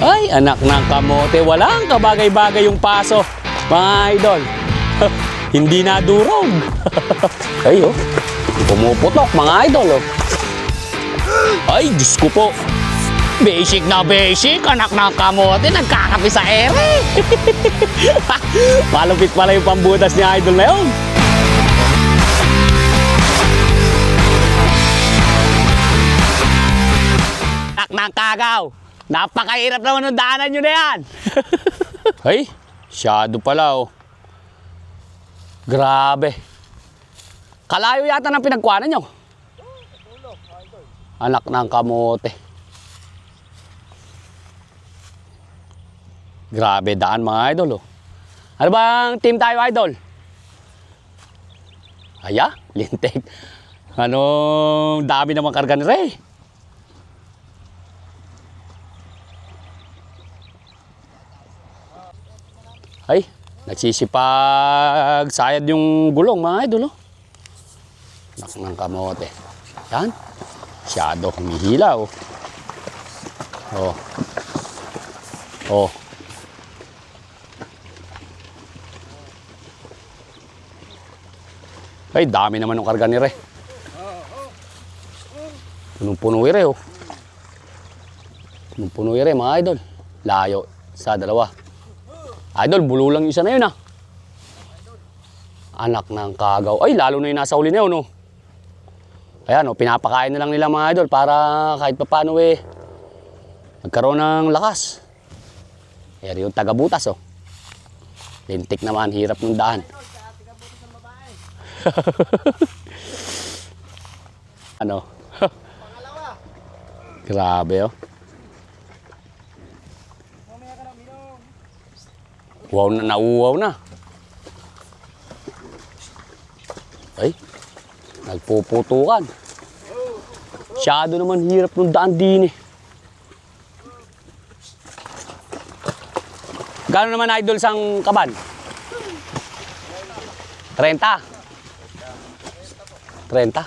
Ay, anak ng kamote, walang kabagay-bagay yung paso, mga idol. Hindi na durog. Ay, oh. Pumuputok, mga idol, oh. Ay, Diyos ko po. Basic na basic, anak ng kamote, nagkakapi sa ere. Malupit pala yung pambutas ni idol na yun. Anak ng kagaw, napakahirap naman ng daanan nyo na yan. Ay, shadow pala, oh. Grabe. Kalayo yata ng pinagkuhanan nyo. Anak ng kamote. Grabe daan, mga idol, oh. Ano bang team tayo, idol? Aya, lintik. Anong dami naman karga ni Ray. Ay, nagsisipag sayad yung gulong, mga idol, oh. Anak ng kamote. Yan. Shadow, humihila, oh. Oh. Oh. Ay, dami naman ng karga ni Re. Punong-puno Re, oh. Punong-puno Re, mga idol. Layo sa dalawa. Idol, bululang isa na yun, ah. Anak ng kagaw. Ay, lalo na yung nasa uli na yun, oh. Ayan, oh, pinapakain na lang nila, mga idol, para kahit pa paano, eh, magkaroon ng lakas. Ayan yung tagabutas, oh. Lintik naman, hirap ng daan. Ano? Grabe, oh. Wow na, nauuwaw na. Ay, nagpuputukan. Masyado naman hirap ng daan din, eh. Gano'n naman, idol, sang kaban? 30? 30?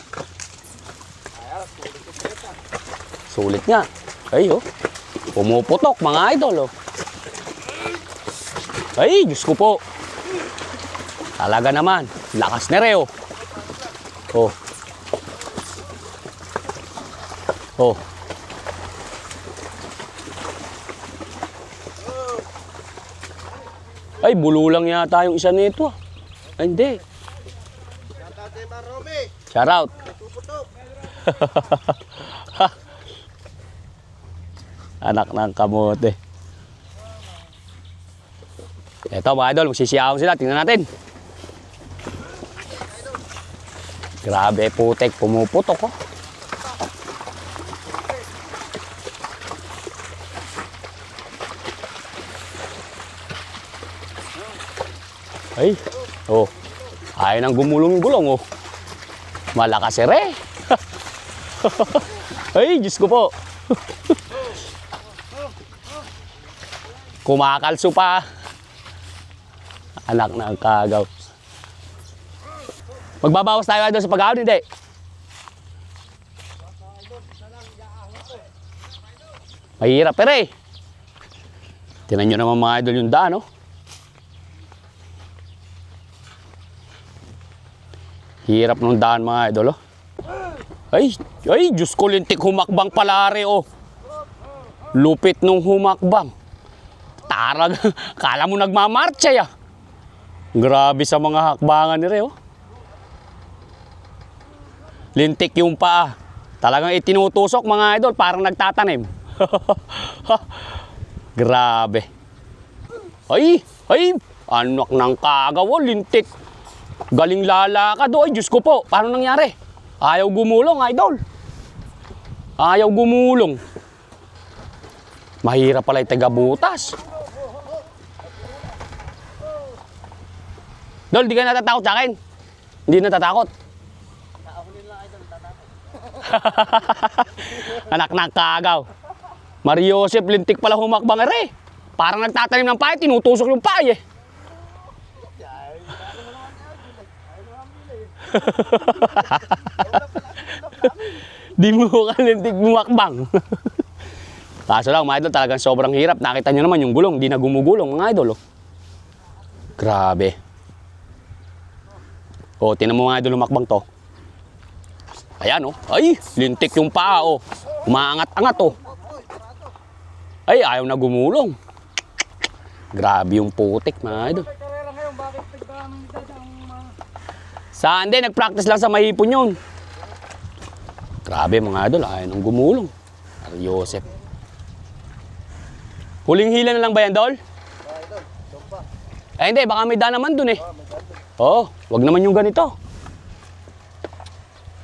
Sulit nga. Ay, oh. Pumuputok, mga idol, oh. Ay, Diyos ko po. Talaga naman. Lakas na Reo. Oh. Oh. Ay, bululang yata yung isa nito, ah. Ay, hindi. Shout out. Anak ng kamote. Eto, mga idol, magsisiyahon sila. Tingnan natin. Grabe, putek. Pumuputok, oh. Ay, oh. Ayaw nang gumulong yung gulong, oh. Malakas, ere. Ay, Diyos ko po. Kumakalso pa. Anak ng kagaw. Magbabawas tayo doon sa pag-ahon, hindi? Mahirap, pero eh. Tinan nyo naman, mga idol, yung daan, oh. Hirap ng daan, mga idol, oh. Ay, Diyos ko, lintik humakbang palare, oh. Lupit nung humakbang. Tarag, kala mo nagmamarcha, ya. Grabe sa mga hakbangan ni Reo. Lintik yung paa. Talagang itinutusok, mga idol, parang nagtatanim. Grabe. Ay, anak ng kagaw, lintik. Galing lalakad, oh. Ay, Diyos ko po, paano nangyari? Ayaw gumulong, idol. Ayaw gumulong. Mahirap pala yung tagabutas. Dol, di ka natatakot sa akin? Hindi natatakot? Anak ng kagaw. Mario Joseph, lintik pala humakbang, ere. Parang nagtatanim ng pay, tinutusok yung pay, eh. Di mo ka lintik humakbang. Kaso lang mga idol, talagang sobrang hirap. Nakita nyo naman yung gulong, di na gumugulong mga idol. Oh. Grabe. Oh, tinan mo mga idol, lumakbang to. Ayan oh. Ay, lintik yung paa oh. Umaangat-angat oh. Ay, ayaw na gumulong. Grabe yung putik mga idol. Saan din, nag-practice lang sa mahipon yun. Grabe mga idol, ayaw nang gumulong. Joseph. Huling hila na lang ba yan, Dol? Eh hindi, baka may daan naman dun eh. Oo, wag naman yung ganito.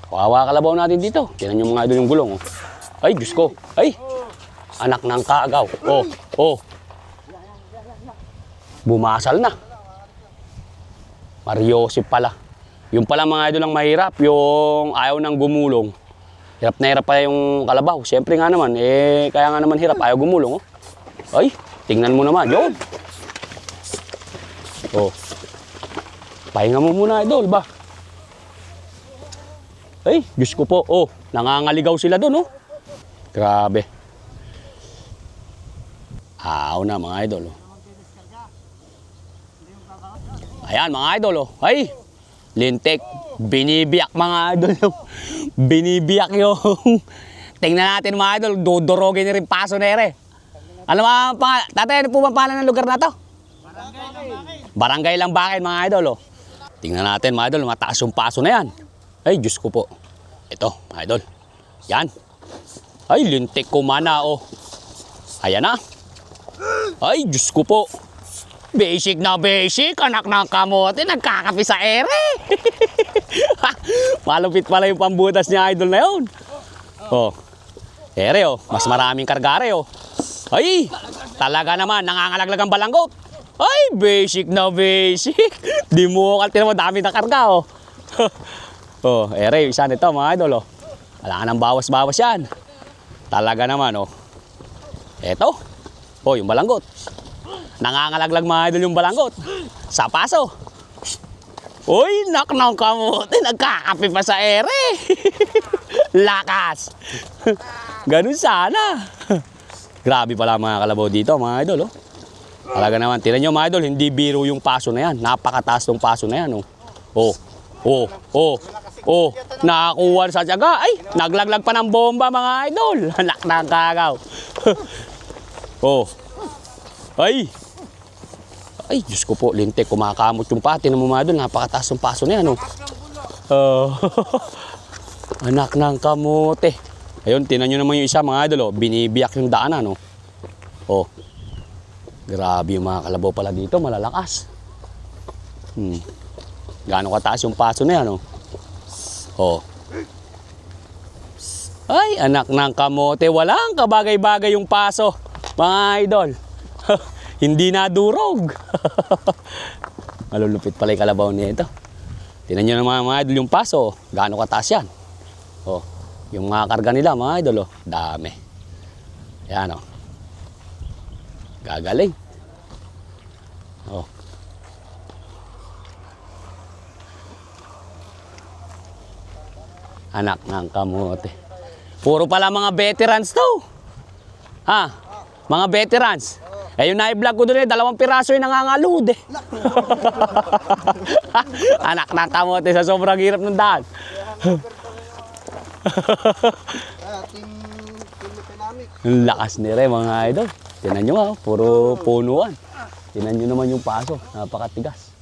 Kawawa kalabaw natin dito. Tingnan nyo mga idol yung gulong. Oh. Ay, Diyos ko. Ay, anak ng kaagaw. Oh, oh. Bumasal na. Mariosip pala. Yung pala mga idol ang mahirap, yung ayaw nang gumulong. Hirap na hirap pa yung kalabaw. Siyempre nga naman, eh, kaya nga naman hirap, ayaw gumulong. Oh. Ay, tingnan mo naman, yun. Oh. Pahinga mo muna, idol, ba? Ay, Diyos ko po. Oh, nangangaligaw sila doon, oh. Grabe. Aw na, mga idol, oh. Ayan, mga idol, oh. Ay, lintik. Binibiyak, mga idol. Binibiyak yung... Tingnan natin, mga idol. Dudurogin na rin paso na ere. Ano mga pangalan? Tatay, ano po ba pangalan ng lugar na to? Barangay lang bakit, mga idol, oh. Tingnan natin, mga idol, mataas yung paso na yan. Ay, Diyos ko po. Ito, mga idol. Yan. Ay, lintik ko mana, oh. Ayan na. Ay, Diyos ko po. Basic na basic, anak ng kamote, nagkakapi sa ere. Malupit pala yung pambutas niya, idol na yun. Oh. Ere, oh. Mas maraming kargare, oh. Ay, talaga naman, nangangalaglag ang balanggot. Ay, basic na basic. Di mo kalti naman, dami na karga, oh. Oh, ere, isa nito, mga idol, oh. Wala ka ng bawas-bawas yan. Talaga naman, oh. Eto. Oh, yung balanggot. Nangangalaglag, mga idol, yung balanggot. Sa paso. Uy, naknang kamote, nagkakape pa sa ere. Lakas. Ganun sana. Grabe pala mga kalabaw dito, mga idol, oh. Talaga naman, tira nyo mga idol, hindi biro yung paso na yan. Napakataas ng paso na yan, oh. Oh, oh, oh, oh. Nakakuha sa tiyaga. Ay, naglaglag pa ng bomba, mga idol. Anak ng kagaw. Oh. Ay. Ay, Diyos ko po, lintik, kumakamot yung pati ng mga idol. Napakataas ng paso na yan, oh. Anak ng kamote. Ayun, tinan nyo naman yung isa, mga idol, oh. Binibiyak yung daanan, oh. Oh. Grabe yung mga kalabaw pala dito, malalakas. Gaano kataas yung paso na yan, oh. Oh. Ay, anak ng kamote, walang kabagay-bagay yung paso, mga idol. Hindi na durog. Malulupit pala yung kalabaw nito. Tinan nyo naman mga idol yung paso, gaano kataas yan. Oh. Yung mga karga nila, mga idol, oh, dami. Yan, oh. Gagaling. Oh. Anak ng kamote. Puro pala mga veterans to. Ha? Mga veterans. Eh, yung na-vlog ko doon eh, 2 piraso yung nangangalud eh. Anak ng kamote sa sobrang hirap ng daan. Ang lakas ni Re, mga idol. Tinan nyo nga, puro punuan. Tinan nyo naman yung paso, napakatigas.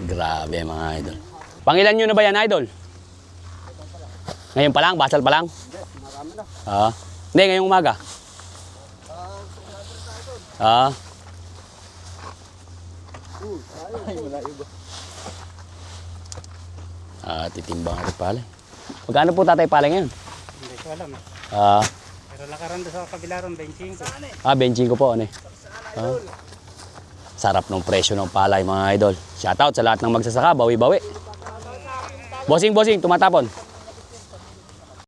Grabe mga idol. Pangilan nyo na ba yan, idol? Ngayon pa lang, basal pa lang? Marami na. Hindi, ngayong umaga. Titimbang rin pala. Magkano po tatay pala ngayon? Hindi ko alam eh. Pero lakaran doon sa kabila ron, 25. 25 po, ano eh. Sarap ng presyo ng palay, mga idol. Shoutout sa lahat ng magsasaka, bawi-bawi. Bossing, tumatapon.